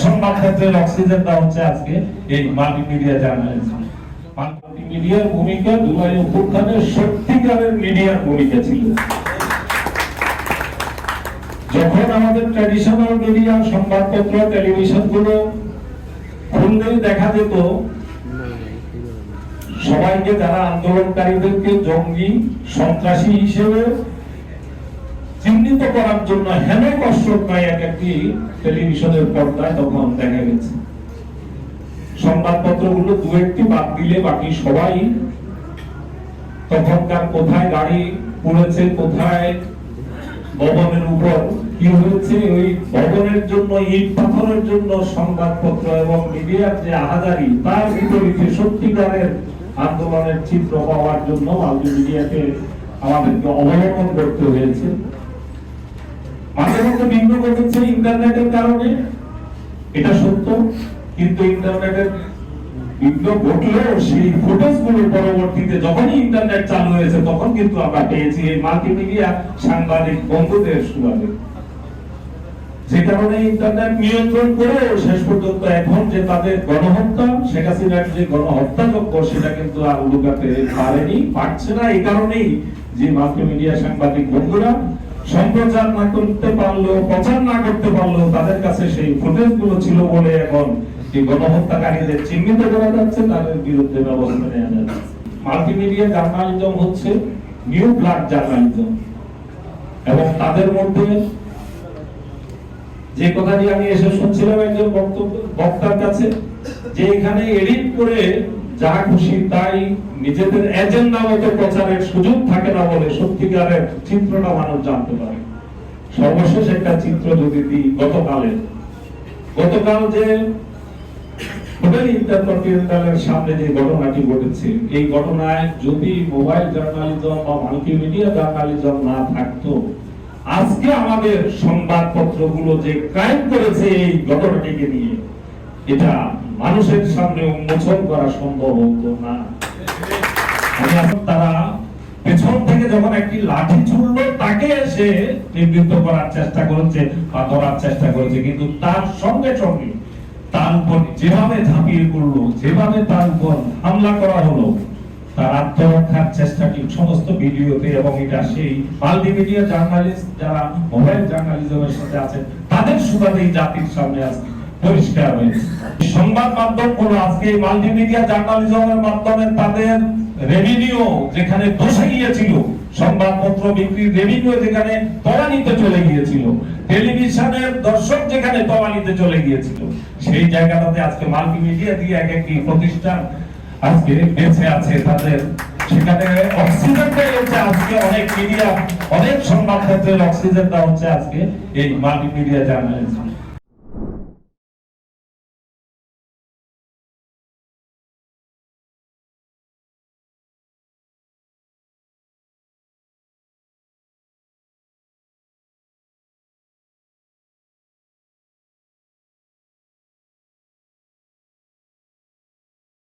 সংবাদ ক্ষেত্রের অক্সিজেনটা হচ্ছে আজকে এই মাল্টিমিডিয়া জার্নালিজম। মাল্টিমিডিয়ার ভূমিকা জুলাই অভ্যুত্থানের সত্যিকারের মিডিয়ার ভূমিকা ছিল। যখন আমাদের ট্র্যাডিশনাল মিডিয়া সংবাদপত্র টেলিভিশন গুলো খুললেই দেখা যেত সবাইকে যারা আন্দোলনকারীদেরকে জঙ্গি সন্ত্রাসী হিসেবে চিহ্নিত করার জন্য হেন কসরত নয় একটি টেলিভিশনের পর্দায় তখন দেখা গেছে। সংবাদপত্রগুলো দু একটি বাদ দিলে বাকি সবাই তখনকার কোথায় গাড়ি পড়েছে, কোথায় ভবনের উপর কি হয়েছে, ওই ভবনের জন্য ইট পাথরের জন্য সংবাদপত্র এবং মিডিয়ার যে আহাজারি তার বিপরীতে সত্যিকারের আন্দোলনের চিত্র পাওয়ার জন্য মাল্টিমিডিয়াকে আমাদেরকে অবলম্বন করতে হয়েছে। মাঝে মধ্যে বিঘ্ন ঘটেছে ইন্টারনেটের কারণে, এটা সত্য, কিন্তু ইন্টারনেটের বিঘ্ন ঘটলেও সেই ফুটেজ গুলো পরবর্তীতে যখনই ইন্টারনেট চালু হয়েছে তখন কিন্তু আমরা পেয়েছি এই মাল্টিমিডিয়া সাংবাদিক বন্ধুদের সুবাদে, যে কারণে ইন্টারনেট নিয়ন্ত্রণ করেও শেষ পর্যন্ত এখন যে তাদের গণহত্যা, শেখ হাসিনার যে গণহত্যাযজ্ঞ সেটা কিন্তু আর লুকাতে পারেনি, পারছে না। এই কারণেই যে মাল্টিমিডিয়া সাংবাদিক বন্ধুরা সম্প্রচার না করতে পারলেও, প্রচার না করতে পারলেও তাদের কাছে সেই ফুটেজ গুলো ছিল বলে এখন এই গণহত্যাকারীদের চিহ্নিত করা যাচ্ছে, তাদের বিরুদ্ধে ব্যবস্থা নেওয়া যাচ্ছে। মাল্টিমিডিয়া জার্নালিজম হচ্ছে নিউ ব্লাড জার্নালিজম, এবং তাদের মধ্যে যে কথাটি আমি এসে শুনছিলাম একজন বক্তার কাছে, যে এখানে এডিট করে যা খুশি তাই নিজেদের এজেন্ডা মতো প্রচারের সুযোগ থাকে না বলে সত্যিকারের চিত্রটা মানুষ জানতে পারে। সর্বশেষ একটা চিত্র যদি দিই, গতকাল যে হোটেল ইন্টারকন্টিনেন্টালের সামনে যে ঘটনাটি ঘটেছে, এই ঘটনায় যদি মোবাইল জার্নালিজম বা মাল্টিমিডিয়া জার্নালিজম না থাকতো, আজকে আমাদের সংবাদপত্রগুলো যে ক্রাইম করেছে এই ঘটনাটিকে নিয়ে, এটা মানুষের সামনে উন্মোচন করা সম্ভব হতো না। তারা পেছন থেকে যখন একটি লাঠি ছুড়লো তাকে এসে নিবৃত্ত করার চেষ্টা করেছে বা ধরার চেষ্টা করেছে, কিন্তু তার সঙ্গে সঙ্গে তার উপর যেভাবে ঝাঁপিয়ে পড়লো, যেভাবে তার উপর হামলা করা হলো, তার আত্মরক্ষার চেষ্টাটি সমস্ত ভিডিওতে, এবং এটা সেই মাল্টিমিডিয়া জার্নালিস্ট যারা মোবাইল জার্নালিজমের সাথে আছেন তাদের সুবাদেই জাতির সামনে আজকে পরিষ্কার হয়েছে। সংবাদ মাধ্যম হলো আজকে মাল্টিমিডিয়া জার্নালিজমের মাধ্যমে তাদের রেভিনিউ যেখানে ধসে গিয়েছিল, সংবাদপত্র বিক্রির রেভিনিউ যেখানে তলানিতে চলে গিয়েছিল, টেলিভিশনের দর্শক যেখানে তলানিতে চলে গিয়েছিল, সেই জায়গাটাতে আজকে মাল্টিমিডিয়া দিয়ে এক একটি প্রতিষ্ঠান আজকে বেঁচে আছে। তাদের সেখানে অক্সিজেনটা হচ্ছে আজকে অনেক মিডিয়া, অনেক সংবাদ ক্ষেত্রের অক্সিজেনটা হচ্ছে আজকে এই মাল্টিমিডিয়া জার্নালিজম।